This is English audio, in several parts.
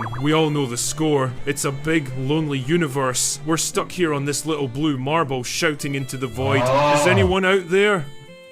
again. We all know the score. It's a big, lonely universe. We're stuck here on this little blue marble shouting into the void. Is anyone out there?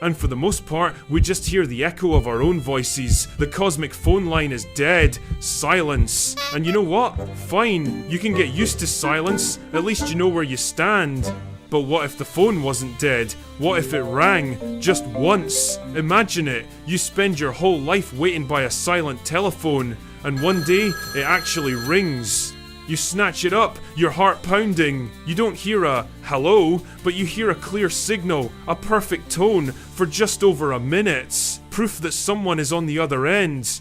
And for the most part, we just hear the echo of our own voices. The cosmic phone line is dead. Silence. And you know what? Fine. You can get used to silence. At least you know where you stand. But what if the phone wasn't dead? What if it rang? Just once? Imagine it. You spend your whole life waiting by a silent telephone, and one day, it actually rings. You snatch it up, your heart pounding. You don't hear a hello, but you hear a clear signal, a perfect tone, for just over a minute. Proof that someone is on the other end.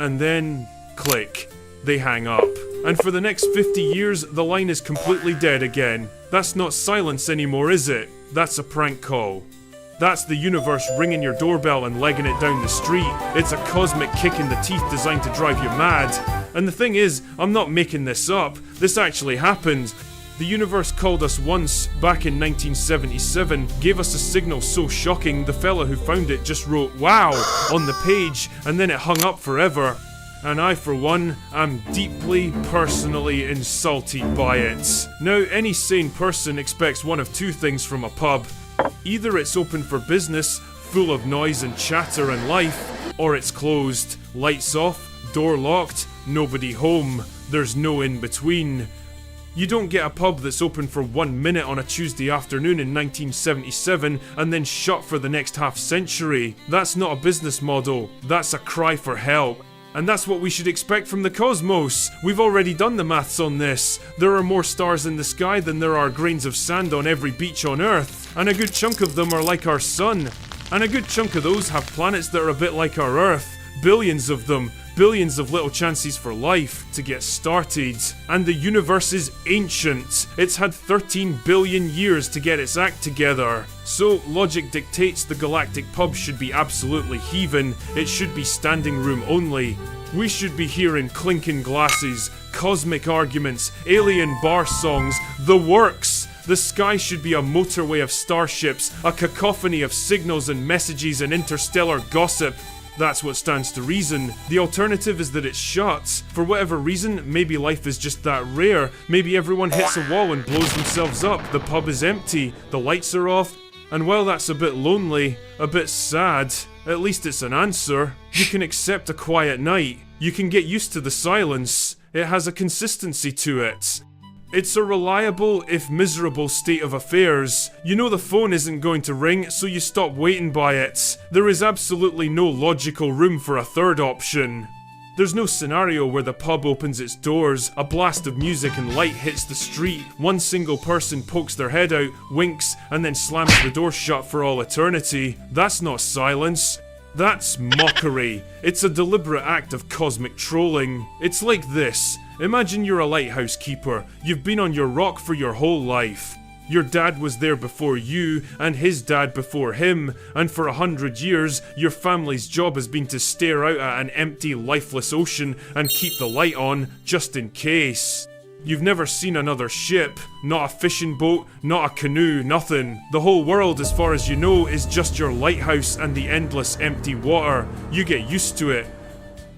And then, click. They hang up. And for the next 50 years, the line is completely dead again. That's not silence anymore, is it? That's a prank call. That's the universe ringing your doorbell and legging it down the street. It's a cosmic kick in the teeth designed to drive you mad. And the thing is, I'm not making this up. This actually happened. The universe called us once, back in 1977, gave us a signal so shocking the fella who found it just wrote "wow" on the page, and then it hung up forever. And I, for one, am deeply, personally insulted by it. Now, any sane person expects one of two things from a pub. Either it's open for business, full of noise and chatter and life, or it's closed, lights off, door locked, nobody home. There's no in between. You don't get a pub that's open for 1 minute on a Tuesday afternoon in 1977 and then shut for the next half century. That's not a business model. That's a cry for help. And that's what we should expect from the cosmos. We've already done the maths on this. There are more stars in the sky than there are grains of sand on every beach on Earth. And a good chunk of them are like our sun. And a good chunk of those have planets that are a bit like our Earth. Billions of them. Billions of little chances for life to get started. And the universe is ancient. It's had 13 billion years to get its act together. So logic dictates the galactic pub should be absolutely heaving. It should be standing room only. We should be hearing clinking glasses, cosmic arguments, alien bar songs, the works. The sky should be a motorway of starships, a cacophony of signals and messages and interstellar gossip. That's what stands to reason. The alternative is that it's shut. For whatever reason, maybe life is just that rare. Maybe everyone hits a wall and blows themselves up. The pub is empty. The lights are off. And while that's a bit lonely, a bit sad, at least it's an answer. You can accept a quiet night. You can get used to the silence. It has a consistency to it. It's a reliable, if miserable, state of affairs. You know the phone isn't going to ring, so you stop waiting by it. There is absolutely no logical room for a third option. There's no scenario where the pub opens its doors, a blast of music and light hits the street, one single person pokes their head out, winks, and then slams the door shut for all eternity. That's not silence. That's mockery. It's a deliberate act of cosmic trolling. It's like this. Imagine you're a lighthouse keeper. You've been on your rock for your whole life. Your dad was there before you, and his dad before him, and for 100 years, your family's job has been to stare out at an empty, lifeless ocean and keep the light on, just in case. You've never seen another ship, not a fishing boat, not a canoe, nothing. The whole world, as far as you know, is just your lighthouse and the endless empty water. You get used to it.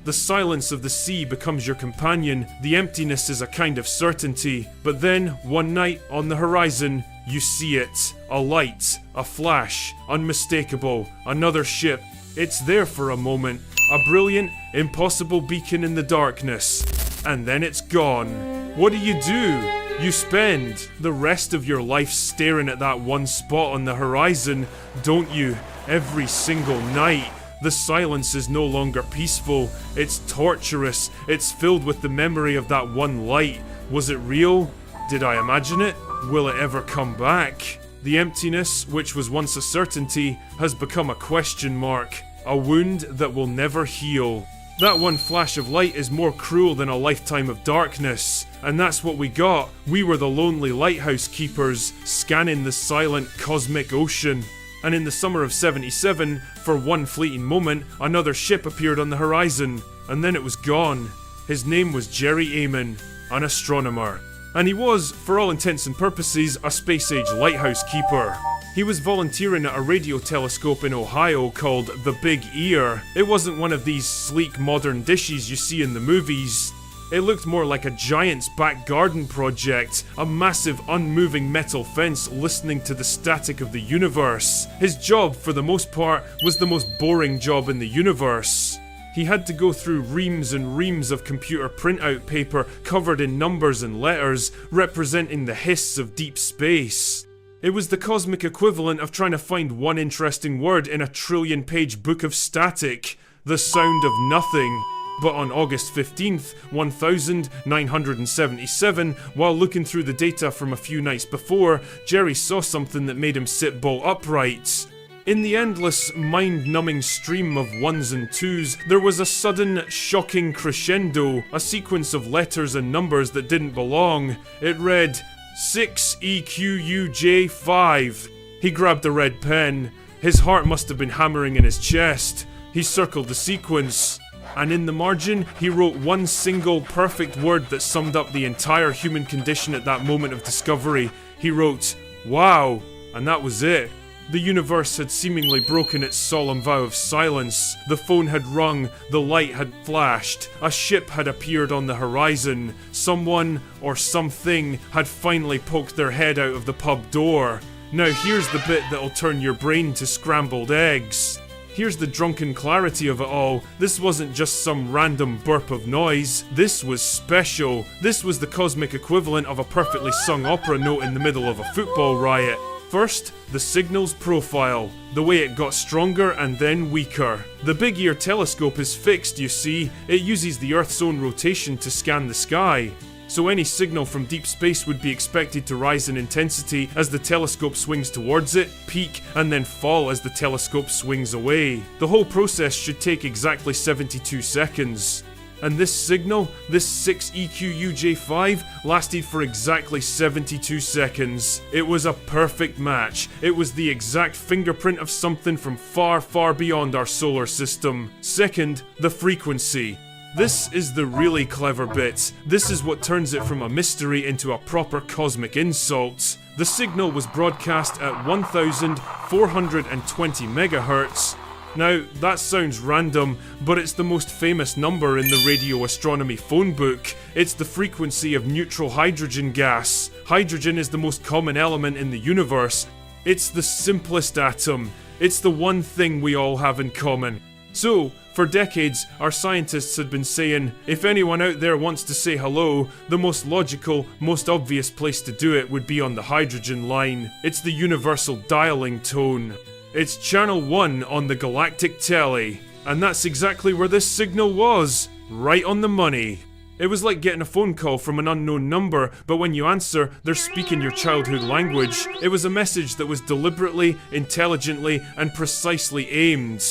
The silence of the sea becomes your companion, the emptiness is a kind of certainty. But then, one night, on the horizon, you see it. A light, a flash, unmistakable, another ship. It's there for a moment, a brilliant, impossible beacon in the darkness. And then it's gone. What do? You spend the rest of your life staring at that one spot on the horizon, don't you? Every single night. The silence is no longer peaceful, it's torturous, it's filled with the memory of that one light. Was it real? Did I imagine it? Will it ever come back? The emptiness, which was once a certainty, has become a question mark, a wound that will never heal. That one flash of light is more cruel than a lifetime of darkness. And that's what we got. We were the lonely lighthouse keepers, scanning the silent cosmic ocean. And in the summer of 77, for one fleeting moment, another ship appeared on the horizon, and then it was gone. His name was Jerry Amon, an astronomer. And he was, for all intents and purposes, a space-age lighthouse keeper. He was volunteering at a radio telescope in Ohio called the Big Ear. It wasn't one of these sleek modern dishes you see in the movies. It looked more like a giant's back garden project, a massive unmoving metal fence listening to the static of the universe. His job, for the most part, was the most boring job in the universe. He had to go through reams and reams of computer printout paper covered in numbers and letters, representing the hiss of deep space. It was the cosmic equivalent of trying to find one interesting word in a trillion-page book of static. The sound of nothing. But on August 15th, 1977, while looking through the data from a few nights before, Jerry saw something that made him sit bolt upright. In the endless, mind-numbing stream of ones and twos, there was a sudden, shocking crescendo, a sequence of letters and numbers that didn't belong. It read, 6EQUJ5. He grabbed a red pen. His heart must have been hammering in his chest. He circled the sequence, and in the margin, he wrote one single perfect word that summed up the entire human condition at that moment of discovery. He wrote, "Wow," and that was it. The universe had seemingly broken its solemn vow of silence. The phone had rung, the light had flashed, a ship had appeared on the horizon. Someone, or something, had finally poked their head out of the pub door. Now here's the bit that'll turn your brain to scrambled eggs. Here's the drunken clarity of it all. This wasn't just some random burp of noise. This was special. This was the cosmic equivalent of a perfectly sung opera note in the middle of a football riot. First, the signal's profile, the way it got stronger and then weaker. The Big Ear telescope is fixed, you see. It uses the Earth's own rotation to scan the sky. So any signal from deep space would be expected to rise in intensity as the telescope swings towards it, peak, and then fall as the telescope swings away. The whole process should take exactly 72 seconds. And this signal, this 6EQUJ5, lasted for exactly 72 seconds. It was a perfect match. It was the exact fingerprint of something from far, far beyond our solar system. Second, the frequency. This is the really clever bit. This is what turns it from a mystery into a proper cosmic insult. The signal was broadcast at 1420 megahertz. Now, that sounds random, but it's the most famous number in the radio astronomy phone book. It's the frequency of neutral hydrogen gas. Hydrogen is the most common element in the universe. It's the simplest atom. It's the one thing we all have in common. So, for decades, our scientists had been saying, if anyone out there wants to say hello, the most logical, most obvious place to do it would be on the hydrogen line. It's the universal dialing tone. It's channel 1 on the galactic telly. And that's exactly where this signal was. Right on the money. It was like getting a phone call from an unknown number, but when you answer, they're speaking your childhood language. It was a message that was deliberately, intelligently, and precisely aimed.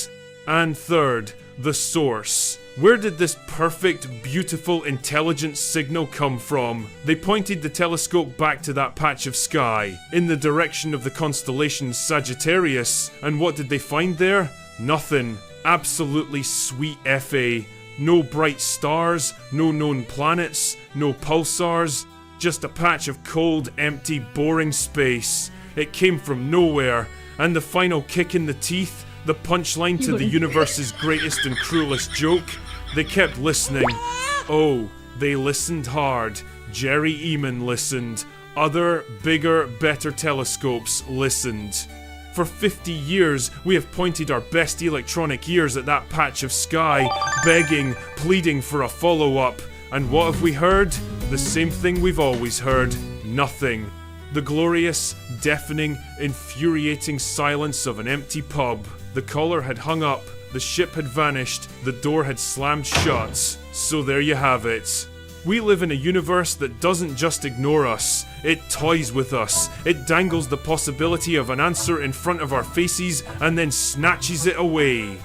And third, the source. Where did this perfect, beautiful, intelligent signal come from? They pointed the telescope back to that patch of sky, in the direction of the constellation Sagittarius, and what did they find there? Nothing. Absolutely sweet FA. No bright stars, no known planets, no pulsars, just a patch of cold, empty, boring space. It came from nowhere, and the final kick in the teeth, the punchline to the universe's greatest and cruelest joke, they kept listening. Oh, they listened hard. Jerry Eamon listened. Other, bigger, better telescopes listened. For 50 years, we have pointed our best electronic ears at that patch of sky, begging, pleading for a follow-up. And what have we heard? The same thing we've always heard. Nothing. The glorious, deafening, infuriating silence of an empty pub. The caller had hung up, the ship had vanished, the door had slammed shut. So there you have it. We live in a universe that doesn't just ignore us, it toys with us. It dangles the possibility of an answer in front of our faces and then snatches it away.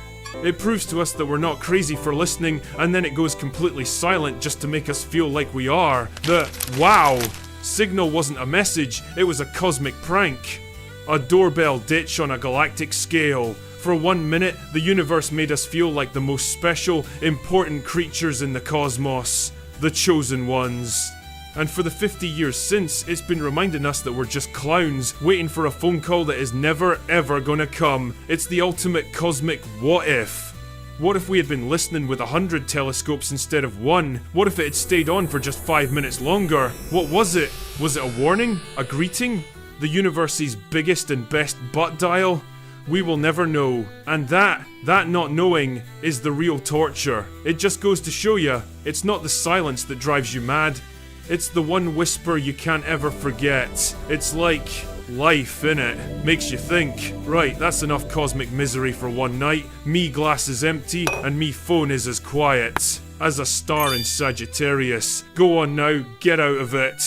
It proves to us that we're not crazy for listening, and then it goes completely silent just to make us feel like we are. The wow signal wasn't a message, it was a cosmic prank. A doorbell ditch on a galactic scale. For 1 minute, the universe made us feel like the most special, important creatures in the cosmos. The chosen ones. And for the 50 years since, it's been reminding us that we're just clowns, waiting for a phone call that is never ever gonna come. It's the ultimate cosmic what if. What if we had been listening with 100 telescopes instead of one? What if it had stayed on for just 5 minutes longer? What was it? Was it a warning? A greeting? The universe's biggest and best butt dial? We will never know. And that not knowing is the real torture. It just goes to show you, it's not the silence that drives you mad. It's the one whisper you can't ever forget. It's like life, innit? Makes you think. Right, that's enough cosmic misery for one night. Me glass is empty, and me phone is as quiet as a star in Sagittarius. Go on now, get out of it.